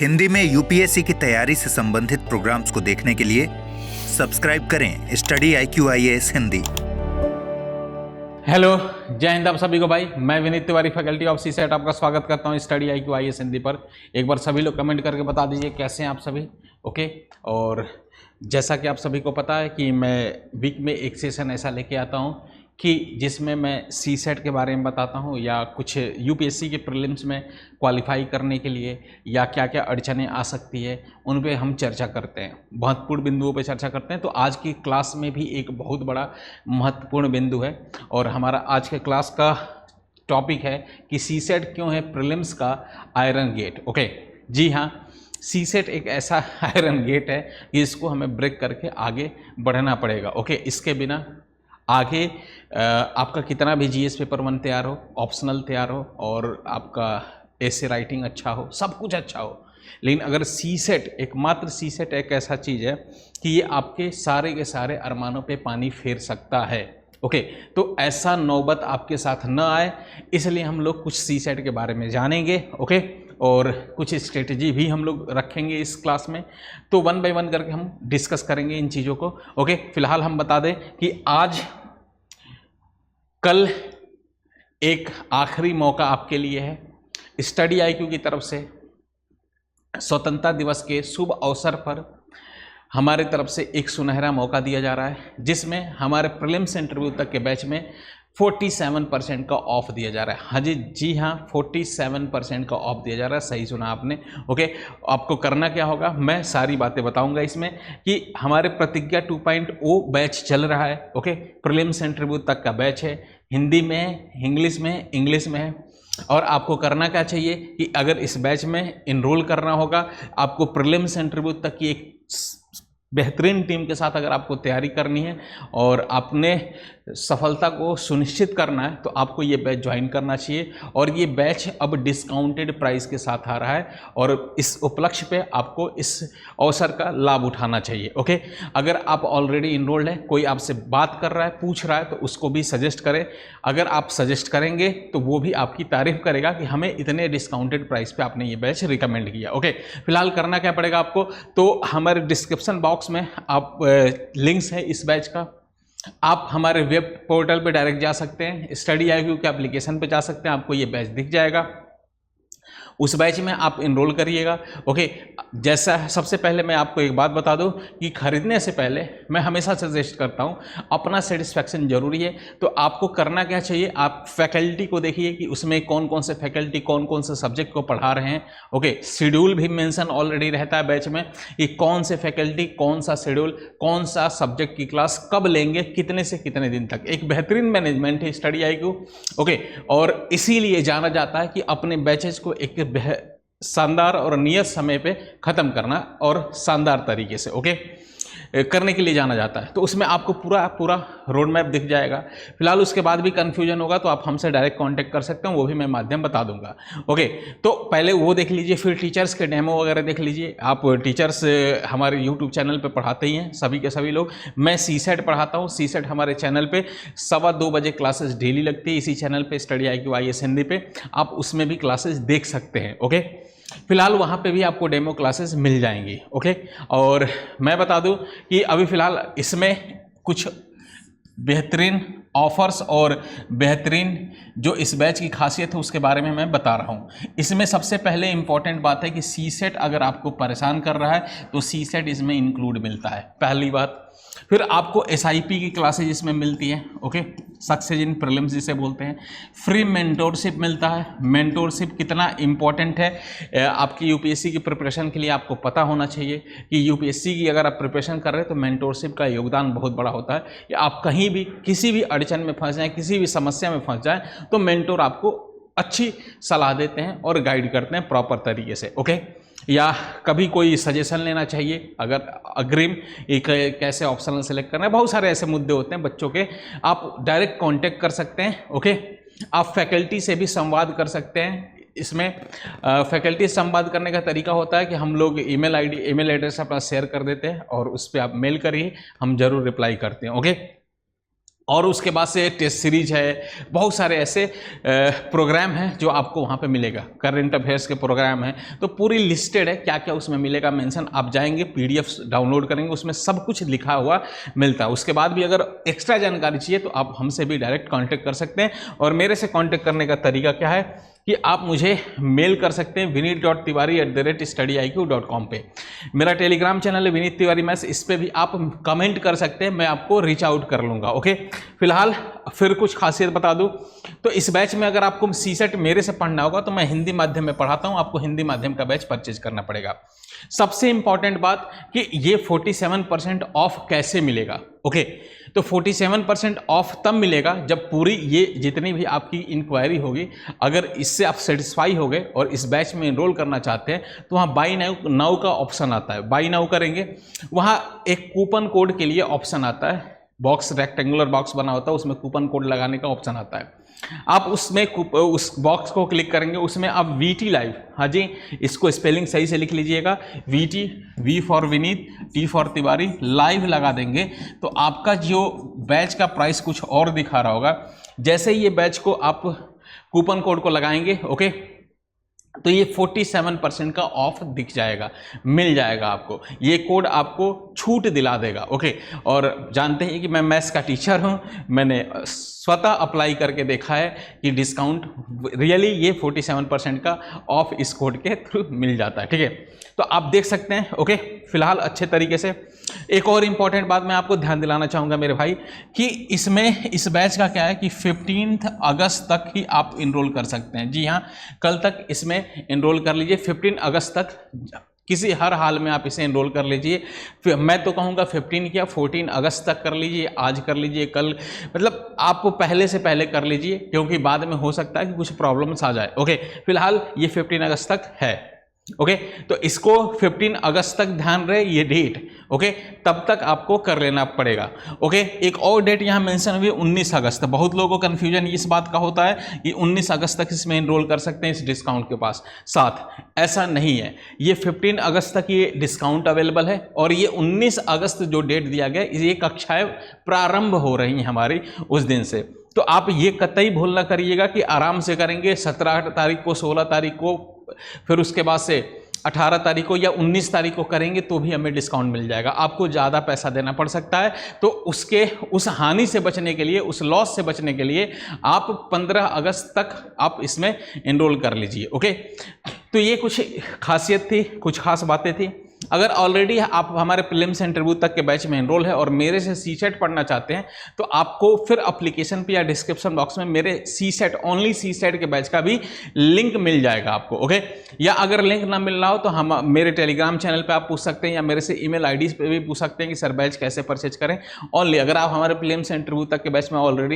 हिंदी में यूपीएससी की तैयारी से संबंधित प्रोग्राम्स को देखने के लिए सब्सक्राइब करें study IQ IAS Hindi. Hello, जय हिंद आप सभी को। भाई मैं Vineet Tiwari, faculty of CSAT, आपका स्वागत करता हूं स्टडी IQ IAS हिंदी पर। एक बार सभी लोग कमेंट करके बता दीजिए कैसे हैं आप सभी। ओके, और जैसा कि आप सभी को पता है कि मैं वीक में एक सेशन ऐसा लेके आता हूं कि जिसमें मैं सीसेट के बारे में बताता हूं या कुछ यूपीएससी के प्रीलिम्स में क्वालिफाई करने के लिए या क्या क्या अड़चनें आ सकती है उन पे हम चर्चा करते हैं, महत्वपूर्ण बिंदुओं पे चर्चा करते हैं। तो आज की क्लास में भी एक बहुत बड़ा महत्वपूर्ण बिंदु है और हमारा आज के क्लास का टॉपिक है कि सीसेट क्यों है प्रीलिम्स का आयरन गेट। ओके जी हाँ, सीसेट एक ऐसा आयरन गेट है कि इसको हमें ब्रेक करके आगे बढ़ना पड़ेगा। ओके, इसके बिना आगे आपका कितना भी जीएस पेपर 1 तैयार हो, ऑप्शनल तैयार हो और आपका एसे राइटिंग अच्छा हो, सब कुछ अच्छा हो, लेकिन अगर सीसेट, एकमात्र सीसेट एक ऐसा चीज़ है कि ये आपके सारे के सारे अरमानों पे पानी फेर सकता है। ओके, तो ऐसा नौबत आपके साथ न आए इसलिए हम लोग कुछ सीसेट के बारे में जानेंगे। ओके, और कुछ स्ट्रेटजी भी हम लोग रखेंगे इस क्लास में, तो 1 बाय 1 करके हम डिस्कस करेंगे इन चीज़ों को। ओके, फिलहाल हम बता दें कि आज कल एक आखिरी मौका आपके लिए है। स्टडी IQ की तरफ से स्वतंत्रता दिवस के शुभ अवसर पर हमारे तरफ से एक सुनहरा मौका दिया जा रहा है जिसमें हमारे प्रीलिम्स इंटरव्यू तक के बैच में 47% का ऑफ दिया जा रहा है। हाँ जी हाँ, 47% का ऑफ दिया जा रहा है, सही सुना आपने। ओके, आपको करना क्या होगा, मैं सारी बातें बताऊंगा इसमें कि हमारे प्रतिज्ञा 2.0 बैच चल रहा है। ओके, प्रीलिम्स इंटरव्यू तक का बैच है, हिंदी में है, इंग्लिश में है, इंग्लिश में है। और आपको करना क्या चाहिए कि अगर इस बैच में इनरोल करना होगा, आपको प्रीलिम्स इंटरव्यू तक की एक बेहतरीन टीम के साथ अगर आपको तैयारी करनी है और आपने सफलता को सुनिश्चित करना है तो आपको ये बैच ज्वाइन करना चाहिए। और ये बैच अब डिस्काउंटेड प्राइस के साथ आ रहा है और इस उपलक्ष्य पे आपको इस अवसर का लाभ उठाना चाहिए। ओके, अगर आप ऑलरेडी इनरोल्ड हैं, कोई आपसे बात कर रहा है, पूछ रहा है, तो उसको भी सजेस्ट करें। अगर आप सजेस्ट करेंगे तो वो भी आपकी तारीफ करेगा कि हमें इतने डिस्काउंटेड प्राइस पे आपने ये बैच रिकमेंड किया। ओके, फिलहाल करना क्या पड़ेगा आपको, तो हमारे डिस्क्रिप्शन बॉक्स में आप लिंक्स है इस बैच का, आप हमारे वेब पोर्टल पे डायरेक्ट जा सकते हैं, स्टडी IQ के एप्लीकेशन पे जा सकते हैं, आपको ये बैच दिख जाएगा, उस बैच में आप इनरोल करिएगा। ओके, जैसा सबसे पहले मैं आपको एक बात बता दूं कि खरीदने से पहले मैं हमेशा सजेस्ट करता हूं अपना सेटिस्फैक्शन जरूरी है। तो आपको करना क्या चाहिए, आप फैकल्टी को देखिए कि उसमें कौन कौन से फैकल्टी कौन कौन से सब्जेक्ट को पढ़ा रहे हैं। ओके, शेड्यूल भी मेंशन ऑलरेडी रहता है बैच में कि कौन से फैकल्टी कौन सा शेड्यूल, कौन सा सब्जेक्ट की क्लास कब लेंगे, कितने से कितने दिन तक। एक बेहतरीन मैनेजमेंट है स्टडी IQ। ओके, और इसीलिए जाना जाता है कि अपने बैचेज को एक शानदार और नियत समय पे खत्म करना और शानदार तरीके से ओके करने के लिए जाना जाता है। तो उसमें आपको पूरा रोड मैप दिख जाएगा। फिलहाल उसके बाद भी कंफ्यूजन होगा तो आप हमसे डायरेक्ट कांटेक्ट कर सकते हैं, वो भी मैं माध्यम बता दूंगा। ओके, तो पहले वो देख लीजिए, फिर टीचर्स के डेमो वगैरह देख लीजिए। आप टीचर्स हमारे यूट्यूब चैनल पे पढ़ाते ही हैं सभी के सभी लोग। मैं सीसेट पढ़ाता हूँ, सीसेट हमारे चैनल पे 2:15 बजे क्लासेस डेली लगती है इसी चैनल पे स्टडी IQ IAS हिंदी पे, आप उसमें भी क्लासेस देख सकते हैं। ओके, फिलहाल वहाँ पे भी आपको डेमो क्लासेस मिल जाएंगी। ओके, और मैं बता दूं कि अभी फिलहाल इसमें कुछ बेहतरीन ऑफर्स और बेहतरीन जो इस बैच की खासियत है उसके बारे में मैं बता रहा हूँ। इसमें सबसे पहले इंपॉर्टेंट बात है कि सीसेट अगर आपको परेशान कर रहा है तो सीसेट इसमें इंक्लूड मिलता है, पहली बात। फिर आपको SIP की क्लासेज इसमें मिलती है। ओके, सक्सेस इन प्रीलिम्स जिसे बोलते हैं। फ्री मेंटोरशिप मिलता है। मेंटोरशिप कितना इंपॉर्टेंट है आपकी यूपीएससी की प्रिपरेशन के लिए आपको पता होना चाहिए कि यूपीएससी की अगर आप प्रिपरेशन कर रहे हैं तो मेंटोरशिप का योगदान बहुत बड़ा होता है। या आप कहीं भी किसी भी अड़चन में फंस जाएं, किसी भी समस्या में फंस जाएं तो मेंटोर आपको अच्छी सलाह देते हैं और गाइड करते हैं प्रॉपर तरीके से। ओके, या कभी कोई सजेशन लेना चाहिए, अगर अग्रिम एक कैसे ऑप्शनल सेलेक्ट करना है, बहुत सारे ऐसे मुद्दे होते हैं बच्चों के, आप डायरेक्ट कांटेक्ट कर सकते हैं। ओके, आप फैकल्टी से भी संवाद कर सकते हैं। इसमें फैकल्टी संवाद करने का तरीका होता है कि हम लोग ईमेल एड्रेस अपना शेयर कर देते हैं और उस पर आप मेल करिए, हम जरूर रिप्लाई करते हैं। ओके, और उसके बाद से टेस्ट सीरीज है, बहुत सारे ऐसे प्रोग्राम हैं जो आपको वहाँ पे मिलेगा। करंट अफेयर्स के प्रोग्राम हैं, तो पूरी लिस्टेड है क्या क्या उसमें मिलेगा मेंशन। आप जाएंगे PDF डाउनलोड करेंगे, उसमें सब कुछ लिखा हुआ मिलता है। उसके बाद भी अगर एक्स्ट्रा जानकारी चाहिए तो आप हमसे भी डायरेक्ट कॉन्टैक्ट कर सकते हैं। और मेरे से कॉन्टैक्ट करने का तरीका क्या है कि आप मुझे मेल कर सकते हैं vineet.tiwari@studiiq.com पे। मेरा टेलीग्राम चैनल है विनीत तिवारी मैथ्स, इस पर भी आप कमेंट कर सकते हैं, मैं आपको रीच आउट कर लूँगा। ओके, फिलहाल फिर कुछ खासियत बता दूँ तो इस बैच में अगर आपको CSET मेरे से पढ़ना होगा तो मैं हिंदी माध्यम में पढ़ाता हूँ, आपको हिंदी माध्यम का बैच परचेज करना पड़ेगा। सबसे इंपॉर्टेंट बात कि ये 47% ऑफ कैसे मिलेगा। ओके, तो 47% ऑफ तब मिलेगा जब पूरी ये जितनी भी आपकी इंक्वायरी होगी, अगर इससे आप सेटिस्फाई हो गए और इस बैच में एनरोल करना चाहते हैं तो वहाँ बाई नाउ का ऑप्शन आता है। बाई नाउ करेंगे, वहाँ एक कूपन कोड के लिए ऑप्शन आता है, बॉक्स रेक्टेंगुलर बॉक्स बना होता है, उसमें कूपन कोड लगाने का ऑप्शन आता है। आप उसमें उस बॉक्स को क्लिक करेंगे, उसमें आप VT लाइव, हाँ जी, इसको स्पेलिंग सही से लिख लीजिएगा, VT, V for Vineet, T for Tiwari, live लगा देंगे तो आपका जो बैच का प्राइस कुछ और दिखा रहा होगा। जैसे ही ये बैच को आप कूपन कोड को लगाएंगे, ओके, तो ये 47% का ऑफ दिख जाएगा, मिल जाएगा आपको। ये कोड आपको छूट दिला देगा। ओके, और जानते हैं कि मैं मैथ्स का टीचर हूँ, मैंने स्वतः अप्लाई करके देखा है कि डिस्काउंट रियली ये 47% का ऑफ इस कोड के थ्रू मिल जाता है। ठीक है, तो आप देख सकते हैं। ओके, फिलहाल अच्छे तरीके से एक और इम्पॉर्टेंट बात मैं आपको ध्यान दिलाना चाहूँगा मेरे भाई कि इसमें इस बैच का क्या है कि 15 अगस्त तक ही आप इनरोल कर सकते हैं। जी हाँ, कल तक इसमें इनरोल कर लीजिए, 15 अगस्त तक किसी हर हाल में आप इसे इनरोल कर लीजिए। मैं तो कहूँगा 15 क्या 14 अगस्त तक कर लीजिए, आज कर लीजिए, कल, मतलब आप पहले से पहले कर लीजिए क्योंकि बाद में हो सकता है कि कुछ प्रॉब्लम्स आ जाए। ओके, फिलहाल ये 15 अगस्त तक है। ओके, तो इसको 15 अगस्त तक ध्यान रहे ये डेट। ओके, तब तक आपको कर लेना पड़ेगा। ओके, एक और डेट यहाँ मेंशन हुई 19 अगस्त। बहुत लोगों को कन्फ्यूजन इस बात का होता है कि 19 अगस्त तक इसमें एनरोल कर सकते हैं इस डिस्काउंट के पास साथ। ऐसा नहीं है, ये 15 अगस्त तक ये डिस्काउंट अवेलेबल है और ये 19 अगस्त जो डेट दिया गया ये कक्षाएं प्रारंभ हो रही हैं हमारी उस दिन से। तो आप ये कतई भूल ना करिएगा कि आराम से करेंगे 17 तारीख को, 16 तारीख को, फिर उसके बाद से 18 तारीख को या 19 तारीख को करेंगे तो भी हमें डिस्काउंट मिल जाएगा। आपको ज़्यादा पैसा देना पड़ सकता है, तो उस हानि से बचने के लिए, उस लॉस से बचने के लिए आप 15 अगस्त तक आप इसमें एनरोल कर लीजिए। ओके, तो ये कुछ खासियत थी, कुछ खास बातें थी। अगर ऑलरेडी आप हमारे प्रीलिम्स इंटरव्यू तक के बैच में एनरोल है और मेरे से CSET पढ़ना चाहते हैं तो आपको फिर एप्लीकेशन पे या डिस्क्रिप्शन बॉक्स में मेरे CSET ओनली CSET के बैच का भी लिंक मिल जाएगा आपको। ओके, या अगर लिंक ना मिल रहा हो तो हम मेरे टेलीग्राम चैनल पे आप पूछ सकते हैं या मेरे से ईमेल आईडी पे भी पूछ सकते हैं कि सर बैच कैसे परचेज करें। ओनली अगर आप हमारे प्रीलिम्स इंटरव्यू तक के बैच में ऑलरेडी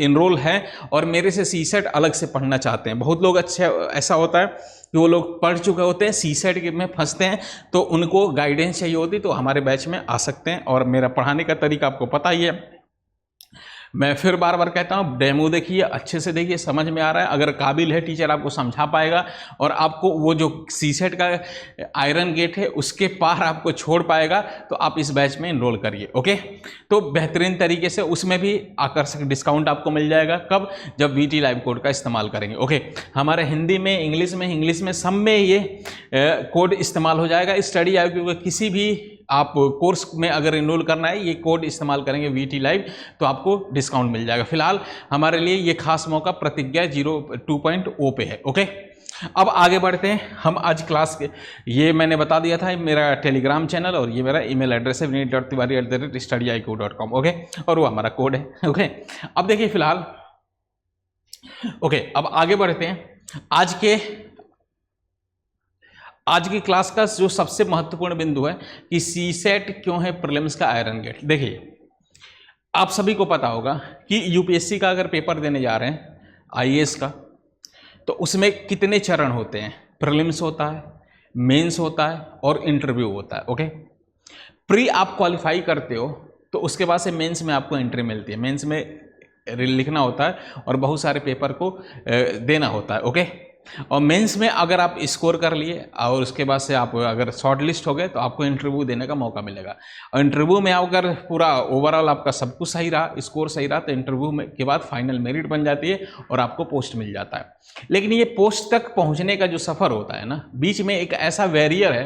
इनरोल हैं और मेरे से CSET अलग से पढ़ना चाहते हैं। बहुत लोग अच्छे ऐसा होता है कि वो लोग पढ़ चुके होते हैं, CSET में फंसते हैं, तो उनको गाइडेंस चाहिए होती तो हमारे बैच में आ सकते हैं। और मेरा पढ़ाने का तरीका आपको पता ही है, मैं फिर बार बार कहता हूँ डेमो देखिए, अच्छे से देखिए, समझ में आ रहा है। अगर काबिल है टीचर आपको समझा पाएगा और आपको वो जो CSET का आयरन गेट है उसके पार आपको छोड़ पाएगा तो आप इस बैच में एनरोल करिए। ओके, तो बेहतरीन तरीके से उसमें भी आकर्षक डिस्काउंट आपको मिल जाएगा। कब? जब VT लाइव कोड का इस्तेमाल करेंगे। ओके, हमारे हिंदी में, इंग्लिश में सब में ये कोड इस्तेमाल हो जाएगा। स्टडी IQ के किसी भी आप कोर्स में अगर एनरोल करना है ये कोड इस्तेमाल करेंगे VT लाइव तो आपको डिस्काउंट मिल जाएगा। फिलहाल हमारे लिए ये खास मौका प्रतिज्ञा 2.0 पे है। ओके, अब आगे बढ़ते हैं हम आज क्लास के। ये मैंने बता दिया था, मेरा टेलीग्राम चैनल और ये मेरा ईमेल एड्रेस है vineet.tiwari@studiiq.com। ओके, और वो हमारा कोड है। ओके, अब देखिए फिलहाल, ओके, अब आगे बढ़ते हैं। आज की क्लास का जो सबसे महत्वपूर्ण बिंदु है कि CSET क्यों है प्रीलिम्स का आयरन गेट। देखिए, आप सभी को पता होगा कि UPSC का अगर पेपर देने जा रहे हैं IAS का, तो उसमें कितने चरण होते हैं? प्रीलिम्स होता है, मेंस होता है और इंटरव्यू होता है। ओके, प्री आप क्वालिफाई करते हो तो उसके बाद से मेंस में आपको एंट्री मिलती है। मेंस में लिखना होता है और बहुत सारे पेपर को देना होता है। ओके, और मेंस में अगर आप स्कोर कर लिए और उसके बाद से आप अगर शॉर्ट लिस्ट हो गए तो आपको इंटरव्यू देने का मौका मिलेगा। और इंटरव्यू में अगर पूरा ओवरऑल आपका सब कुछ सही रहा, स्कोर सही रहा, तो इंटरव्यू में के बाद फाइनल मेरिट बन जाती है और आपको पोस्ट मिल जाता है। लेकिन ये पोस्ट तक पहुँचने का जो सफ़र होता है ना, बीच में एक ऐसा बैरियर है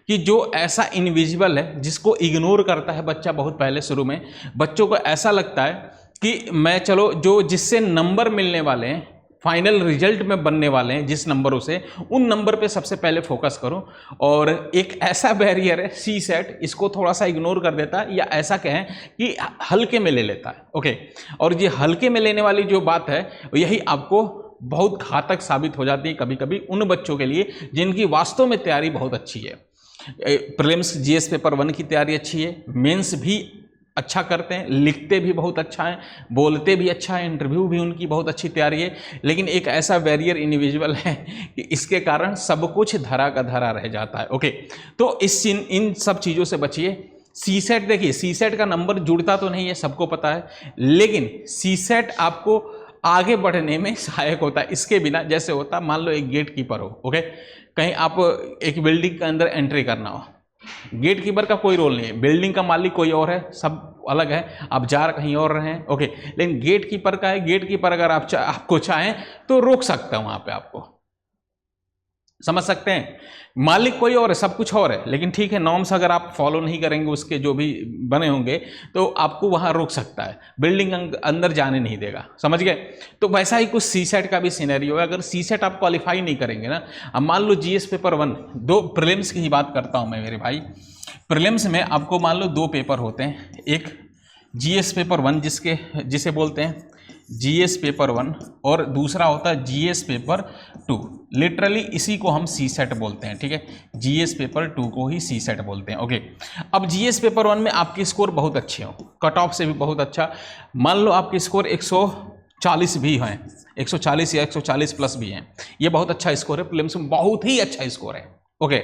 कि जो ऐसा इनविजिबल है जिसको इग्नोर करता है बच्चा बहुत पहले शुरू में। बच्चों को ऐसा लगता है कि मैं चलो जो जिससे नंबर मिलने वाले हैं, फाइनल रिजल्ट में बनने वाले हैं जिस नंबरों से, उन नंबर पे सबसे पहले फोकस करो। और एक ऐसा बैरियर है सी सेट, इसको थोड़ा सा इग्नोर कर देता है, या ऐसा कहें कि हल्के में ले लेता है। ओके, और ये हल्के में लेने वाली जो बात है यही आपको बहुत घातक साबित हो जाती है कभी कभी उन बच्चों के लिए जिनकी वास्तव में तैयारी बहुत अच्छी है। प्रीलिम्स जीएस पेपर 1 की तैयारी अच्छी है, मेंस भी अच्छा करते हैं, लिखते भी बहुत अच्छा है, बोलते भी अच्छा है, इंटरव्यू भी उनकी बहुत अच्छी तैयारी है। लेकिन एक ऐसा बैरियर इंडिविजुअल है कि इसके कारण सब कुछ धरा का धरा रह जाता है। ओके, तो इन सब चीज़ों से बचिए। सी सेट, देखिए सी सेट का नंबर जुड़ता तो नहीं है, सबको पता है, लेकिन सी सेट आपको आगे बढ़ने में सहायक होता है। इसके बिना जैसे होता, मान लो एक गेट कीपर हो, ओके, कहीं आप एक बिल्डिंग के अंदर एंट्री करना हो, गेट कीपर का कोई रोल नहीं है, बिल्डिंग का मालिक कोई और है, सब अलग है, आप जा कहीं और रहे हैं, ओके, लेकिन गेट कीपर का है। गेट कीपर अगर आपको चाहें तो रोक सकता है वहां पे, आपको समझ सकते हैं। मालिक कोई और है, सब कुछ और है, लेकिन ठीक है, नॉर्म्स अगर आप फॉलो नहीं करेंगे उसके जो भी बने होंगे तो आपको वहां रोक सकता है, बिल्डिंग अंदर जाने नहीं देगा, समझ गए। तो वैसा ही कुछ सी सेट का भी सिनेरियो है। अगर सी सेट आप क्वालिफाई नहीं करेंगे ना, अब मान लो जीएस पेपर 1, 2 प्रीलिम्स की ही बात करता हूं मैं मेरे भाई। प्रीलिम्स में आपको मान लो 2 पेपर होते हैं, एक जीएस पेपर 1 जिसे बोलते हैं जीएस पेपर 1, और दूसरा होता है जीएस पेपर 2। लिटरली इसी को हम सी सेट बोलते हैं, ठीक है, जीएस पेपर 2 को ही सी सेट बोलते हैं। ओके, अब जीएस पेपर 1 में आपके स्कोर बहुत अच्छे हो, कट ऑफ से भी बहुत अच्छा, मान लो आपके स्कोर 140 भी हैं, 140 या 140 प्लस भी हैं, ये बहुत अच्छा स्कोर है, प्रीलिम्स में बहुत ही अच्छा स्कोर है। ओके,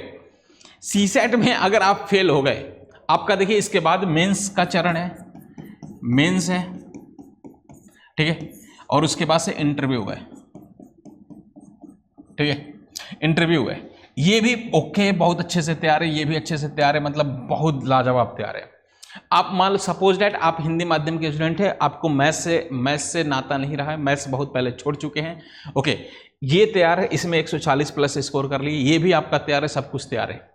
सी सेट में अगर आप फेल हो गए, आपका देखिए इसके बाद मेंस का चरण है, मेंस है, ठीक है, और उसके बाद से इंटरव्यू है, ठीक है, इंटरव्यू है, ये भी ओके, बहुत अच्छे से तैयार है, ये भी अच्छे से तैयार है, मतलब बहुत लाजवाब तैयार है। आप मान लो सपोज डैट आप हिंदी माध्यम के स्टूडेंट है, आपको मैथ्स से नाता नहीं रहा है, मैथ्स बहुत पहले छोड़ चुके हैं, ओके, ये तैयार है, इसमें 140 प्लस स्कोर कर लिए, ये भी आपका तैयार है, सब कुछ तैयार है।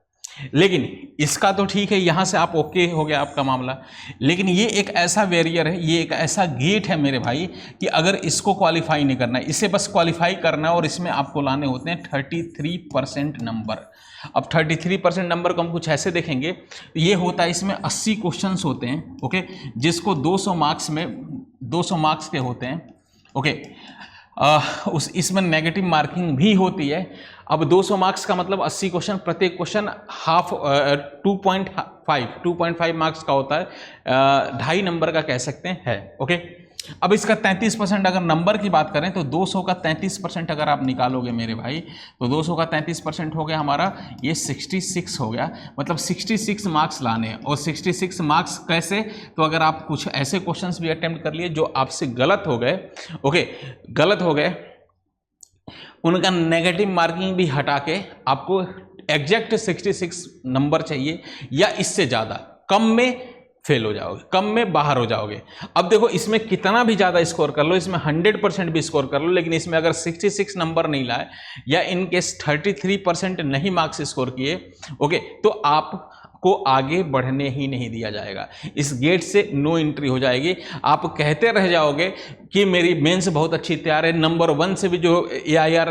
लेकिन इसका तो ठीक है, यहां से आप ओके हो गया आपका मामला, लेकिन ये एक ऐसा बैरियर है, ये एक ऐसा गेट है मेरे भाई कि अगर इसको क्वालिफाई नहीं करना है, इसे बस क्वालिफाई करना है, और इसमें आपको लाने होते हैं 33% नंबर। अब 33% नंबर को हम कुछ ऐसे देखेंगे, ये होता है, इसमें 80 क्वेश्चंस होते हैं, ओके, जिसको 200 मार्क्स में 200 मार्क्स के होते हैं, ओके, इसमें नेगेटिव मार्किंग भी होती है। अब 200 मार्क्स का मतलब 80 क्वेश्चन, प्रत्येक क्वेश्चन 2.5 मार्क्स का होता है, 2.5 नंबर का कह सकते हैं, ओके। अब इसका 33% अगर नंबर की बात करें तो 200 का 33% अगर आप निकालोगे मेरे भाई, तो 200 का 33% हो गया हमारा, ये 66 हो गया, मतलब 66 मार्क्स लाने हैं। और 66 मार्क्स कैसे, तो अगर आप कुछ ऐसे क्वेश्चंस भी अटेम्प्ट कर लिए जो आपसे गलत हो गए, ओके, गलत हो गए, उनका नेगेटिव मार्किंग भी हटा के आपको एग्जैक्ट 66 नंबर चाहिए, या इससे ज़्यादा, कम में फेल हो जाओगे, कम में बाहर हो जाओगे। अब देखो इसमें कितना भी ज़्यादा स्कोर कर लो, इसमें 100% भी स्कोर कर लो, लेकिन इसमें अगर 66 नंबर नहीं लाए, या इन केस 33% नहीं मार्क्स स्कोर किए, ओके, तो आप को आगे बढ़ने ही नहीं दिया जाएगा, इस गेट से नो एंट्री हो जाएगी। आप कहते रह जाओगे कि मेरी मेंस बहुत अच्छी तैयार है, नंबर 1 से भी जो AIR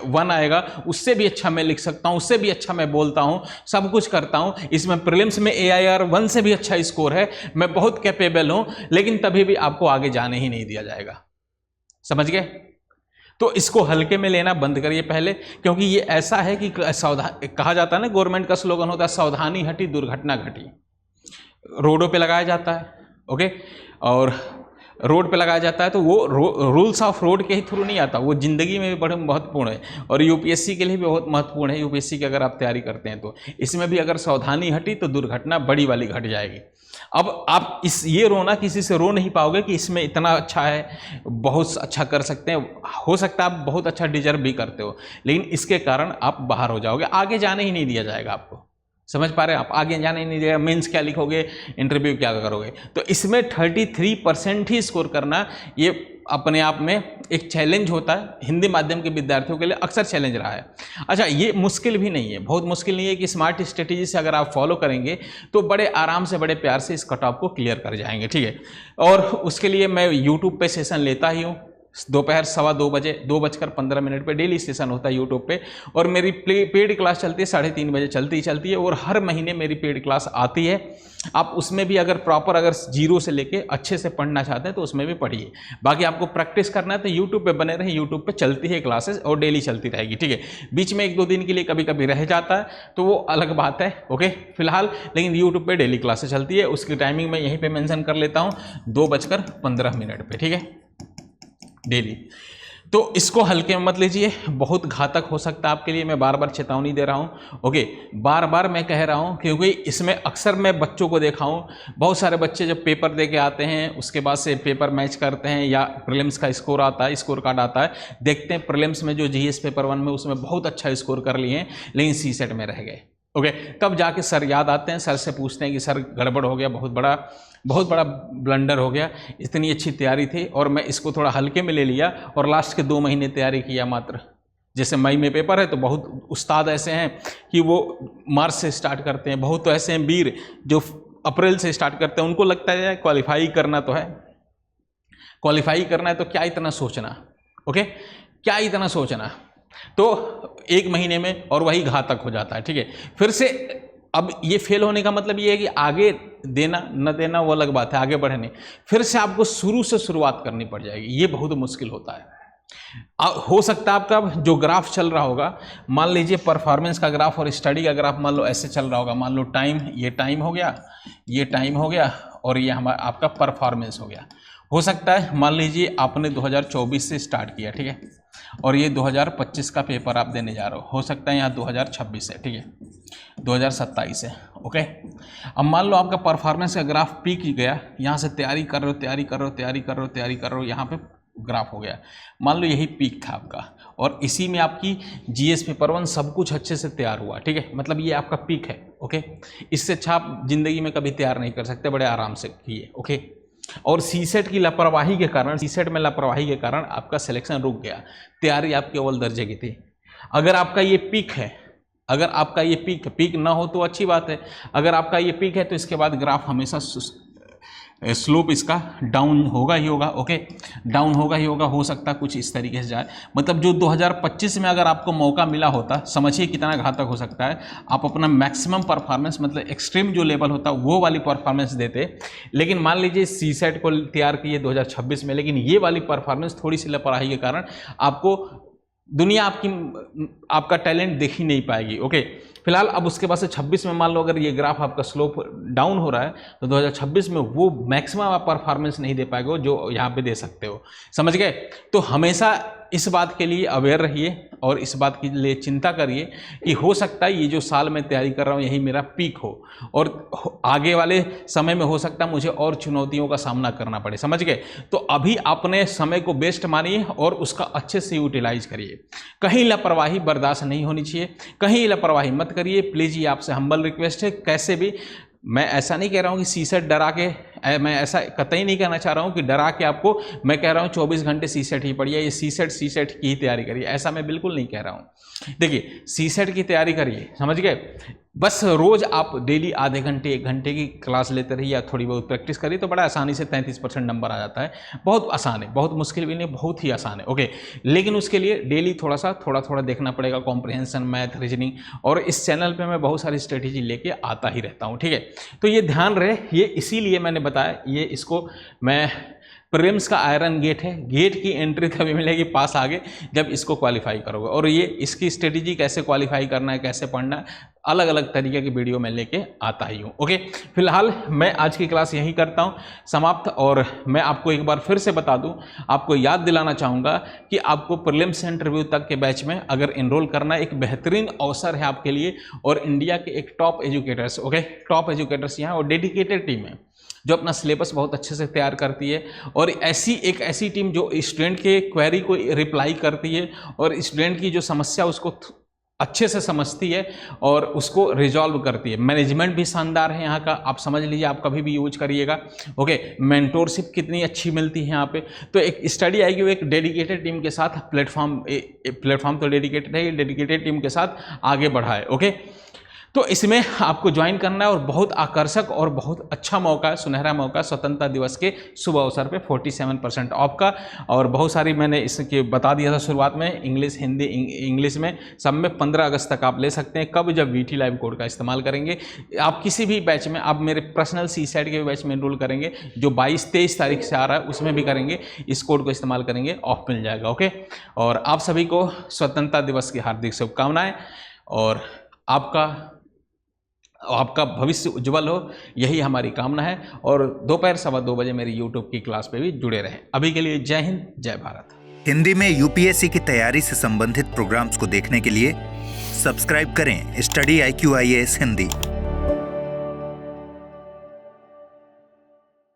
1 आएगा उससे भी अच्छा मैं लिख सकता हूं, उससे भी अच्छा मैं बोलता हूं, सब कुछ करता हूं, इसमें प्रीलिम्स में AIR 1 से भी अच्छा स्कोर है, मैं बहुत कैपेबल हूं, लेकिन तभी भी आपको आगे जाने ही नहीं दिया जाएगा। समझ गए? तो इसको हल्के में लेना बंद करिए पहले, क्योंकि ये ऐसा है कि सावधान, कहा जाता है ना, गवर्नमेंट का स्लोगन होता है सावधानी हटी दुर्घटना घटी, रोडों पे लगाया जाता है, ओके, और रोड पे लगाया जाता है तो वो रूल्स ऑफ रोड के ही थ्रू नहीं आता, वो ज़िंदगी में भी बड़े महत्वपूर्ण है और यूपीएससी के लिए भी बहुत महत्वपूर्ण है। यूपीएससी की अगर आप तैयारी करते हैं तो इसमें भी अगर सावधानी हटी तो दुर्घटना बड़ी वाली घट जाएगी। अब आप ये रोना किसी से रो नहीं पाओगे कि इसमें इतना अच्छा है, बहुत अच्छा कर सकते हैं, हो सकता है आप बहुत अच्छा डिजर्व भी करते हो, लेकिन इसके कारण आप बाहर हो जाओगे, आगे जाने ही नहीं दिया जाएगा आपको। समझ पा रहे हैं आप? आगे जाने ही नहीं दिया, मेंस क्या लिखोगे, इंटरव्यू क्या करोगे। तो इसमें 33% ही स्कोर करना ये अपने आप में एक चैलेंज होता है, हिंदी माध्यम के विद्यार्थियों के लिए अक्सर चैलेंज रहा है। अच्छा, ये मुश्किल भी नहीं है, बहुत मुश्किल नहीं है कि स्मार्ट स्ट्रेटेजी से अगर आप फॉलो करेंगे तो बड़े आराम से, बड़े प्यार से इस कट ऑफ को क्लियर कर जाएंगे, ठीक है। और उसके लिए मैं यूट्यूब पे सेशन लेता ही हूँ, दोपहर 2:15 बजे 2:15 पे डेली सेशन होता है यूट्यूब पे, और मेरी पेड क्लास चलती है 3:30 बजे, चलती है और हर महीने मेरी पेड क्लास आती है। आप उसमें भी अगर प्रॉपर, अगर जीरो से लेके अच्छे से पढ़ना चाहते हैं तो उसमें भी पढ़िए। बाकी आपको प्रैक्टिस करना है तो यूट्यूब पे बने रहे, यूट्यूब पे चलती है क्लासेस और डेली चलती रहेगी, ठीक है। बीच में 1-2 दिन के लिए कभी कभी रह जाता है तो वो अलग बात है, ओके फिलहाल, लेकिन यूट्यूब पे डेली क्लासेस चलती है। उसकी टाइमिंग मैं यहीं पर मेंशन कर लेता हूँ, 2:15 पे, ठीक है, डेली। तो इसको हल्के में मत लीजिए, बहुत घातक हो सकता है आपके लिए, मैं बार बार चेतावनी दे रहा हूँ, ओके। बार बार मैं कह रहा हूँ क्योंकि इसमें अक्सर मैं बच्चों को देखा हूँ, बहुत सारे बच्चे जब पेपर दे के आते हैं उसके बाद से पेपर मैच करते हैं या प्रीलिम्स का स्कोर आता है, स्कोर कार्ड आता है, देखते हैं प्रीलिम्स में जो जीएस पेपर 1 में उसमें बहुत अच्छा स्कोर कर लिए हैं लेकिन सीसेट में रह गए, ओके। तब जाके सर याद आते हैं, सर से पूछते हैं कि सर गड़बड़ हो गया, बहुत बड़ा ब्लंडर हो गया, इतनी अच्छी तैयारी थी और मैं इसको थोड़ा हल्के में ले लिया और लास्ट के 2 महीने तैयारी किया मात्र। जैसे मई में पेपर है तो बहुत उस्ताद ऐसे हैं कि वो मार्च से स्टार्ट करते हैं, बहुत तो ऐसे हैं वीर जो अप्रैल से स्टार्ट करते हैं, उनको लगता है क्वालिफाई करना तो है, क्वालिफाई करना है तो क्या इतना सोचना, ओके, क्या इतना सोचना, तो 1 महीने में और वही घातक हो जाता है, ठीक है। फिर से अब ये फेल होने का मतलब ये है कि आगे देना न देना वो अलग बात है, आगे बढ़ने फिर से आपको शुरू से शुरुआत करनी पड़ जाएगी, ये बहुत मुश्किल होता है। हो सकता है आपका जो ग्राफ चल रहा होगा, मान लीजिए परफॉर्मेंस का ग्राफ और स्टडी का ग्राफ मान लो ऐसे चल रहा होगा, मान लो टाइम, ये टाइम हो गया, ये टाइम हो गया और ये हमारा आपका परफॉर्मेंस हो गया। हो सकता है मान लीजिए आपने 2024 से स्टार्ट किया, ठीक है, और ये 2025 का पेपर आप देने जा रहे हो सकता है यहाँ 2026 है, ठीक है, 2027 है, ओके। अब मान लो आपका परफॉर्मेंस का ग्राफ पीक ही गया, यहाँ से तैयारी कर रहे हो, यहाँ पे ग्राफ हो गया, मान लो यही पीक था आपका और इसी में आपकी जीएस पेपर 1 सब कुछ अच्छे से तैयार हुआ, ठीक है, मतलब ये आपका पीक है, ओके। इससे अच्छा आप जिंदगी में कभी तैयार नहीं कर सकते, बड़े आराम से किए, ओके। और सीसेट की लापरवाही के कारण, सीसेट में लापरवाही के कारण आपका सिलेक्शन रुक गया, तैयारी आपकी अव्वल दर्जे की थी। अगर आपका ये पीक है, अगर आपका ये पीक ना हो तो अच्छी बात है, अगर आपका ये पीक है तो इसके बाद ग्राफ हमेशा स्लोप इसका डाउन होगा ही होगा, ओके, डाउन होगा ही होगा। हो सकता है कुछ इस तरीके से जाए, मतलब जो 2025 में अगर आपको मौका मिला होता, समझिए कितना घातक हो सकता है, आप अपना मैक्सिमम परफॉर्मेंस, मतलब एक्सट्रीम जो लेवल होता वो वाली परफॉर्मेंस देते, लेकिन मान लीजिए सीसेट को तैयार किए 2026 में, लेकिन ये वाली परफॉर्मेंस थोड़ी सी लापरवाही के कारण आपको दुनिया आपका टैलेंट देख ही नहीं पाएगी, ओके। फिलहाल अब उसके बाद से 26 में मान लो अगर ये ग्राफ आपका स्लोप डाउन हो रहा है तो 2026 में वो मैक्सिमम आप परफॉर्मेंस नहीं दे पाएंगे जो यहाँ पे दे सकते हो, समझ गए। तो हमेशा इस बात के लिए अवेयर रहिए और इस बात के लिए चिंता करिए कि हो सकता है ये जो साल मैं तैयारी कर रहा हूँ यही मेरा पीक हो और आगे वाले समय में हो सकता है मुझे और चुनौतियों का सामना करना पड़े, समझ गए। तो अभी अपने समय को बेस्ट मानिए और उसका अच्छे से यूटिलाइज करिए, कहीं लापरवाही बर्दाश्त नहीं होनी चाहिए, कहीं लापरवाही मत करिए प्लीज़, ये आपसे हम्बल रिक्वेस्ट है। कैसे भी मैं ऐसा नहीं कह रहा हूँ कि सीसेट डरा के, मैं ऐसा कतई नहीं कहना चाह रहा हूँ कि डरा के आपको, मैं कह रहा हूँ 24 घंटे सीसेट ही पढ़िए, ये सीसेट की ही तैयारी करिए, ऐसा मैं बिल्कुल नहीं कह रहा हूँ। देखिए सीसेट की तैयारी करिए, समझ गए, बस रोज़ आप डेली आधे घंटे 1 घंटे की क्लास लेते रहिए या थोड़ी बहुत प्रैक्टिस करिए तो बड़ा आसानी से 33% नंबर आ जाता है। बहुत आसान है, बहुत मुश्किल भी नहीं, बहुत ही आसान है, ओके। लेकिन उसके लिए डेली थोड़ा देखना पड़ेगा, कॉम्प्रिहेंशन, मैथ, रीजनिंग, और इस चैनल पे मैं बहुत सारी स्ट्रेटेजी लेके आता ही रहता हूँ, ठीक है। तो ये ध्यान रहे, ये इसीलिए मैंने बताया, ये इसको मैं प्रीलिम्स का आयरन गेट है, गेट की एंट्री तभी मिलेगी पास आगे जब इसको क्वालिफाई करोगे। और ये इसकी स्ट्रेटेजी कैसे क्वालिफाई करना है, कैसे पढ़ना है, अलग अलग तरीके की वीडियो मैं लेके आता ही हूँ। ओके, फिलहाल मैं आज की क्लास यहीं करता हूँ समाप्त। और मैं आपको एक बार फिर से बता दूँ, आपको याद दिलाना चाहूँगा कि आपको प्रीलिम्स से इंटरव्यू तक के बैच में अगर इनरोल करना एक बेहतरीन अवसर है आपके लिए। और इंडिया के एक top educators, okay, top educators यहाँ और डेडिकेटेड टीम है जो अपना सिलेबस बहुत अच्छे से तैयार करती है। और ऐसी टीम जो स्टूडेंट के क्वेरी को रिप्लाई करती है और स्टूडेंट की जो समस्या उसको अच्छे से समझती है और उसको रिजॉल्व करती है। मैनेजमेंट भी शानदार है यहाँ का, आप समझ लीजिए, आप कभी भी यूज करिएगा। ओके, मेंटोरशिप कितनी अच्छी मिलती है यहाँ पे। तो एक स्टडी आईक्यू एक डेडिकेटेड टीम के साथ प्लेटफॉर्म तो डेडिकेटेड है, डेडिकेटेड टीम के साथ आगे बढ़ा है। ओके, तो इसमें आपको ज्वाइन करना है और बहुत आकर्षक और बहुत अच्छा मौका है, सुनहरा मौका, स्वतंत्रता दिवस के शुभ अवसर पे 47% ऑफ का। और बहुत सारी मैंने इसके बता दिया था शुरुआत में, इंग्लिश, हिंदी, इंग्लिश में सब में 15 अगस्त तक आप ले सकते हैं। कब? जब VT लाइव कोड का इस्तेमाल करेंगे। आप किसी भी बैच में, आप मेरे पर्सनल CSAT के बैच में एनरोल करेंगे जो 22-23 तारीख से आ रहा है, उसमें भी करेंगे, इस कोड को इस्तेमाल करेंगे, ऑफ मिल जाएगा। ओके, और आप सभी को स्वतंत्रता दिवस की हार्दिक शुभकामनाएं और आपका भविष्य उज्जवल हो, यही हमारी कामना है। और दोपहर 2:15 बजे मेरी YouTube की क्लास पे भी जुड़े रहें। अभी के लिए जय हिंद, जय भारत। हिंदी में UPSC की तैयारी से संबंधित प्रोग्राम्स को देखने के लिए सब्सक्राइब करें स्टडी IQ IAS हिंदी।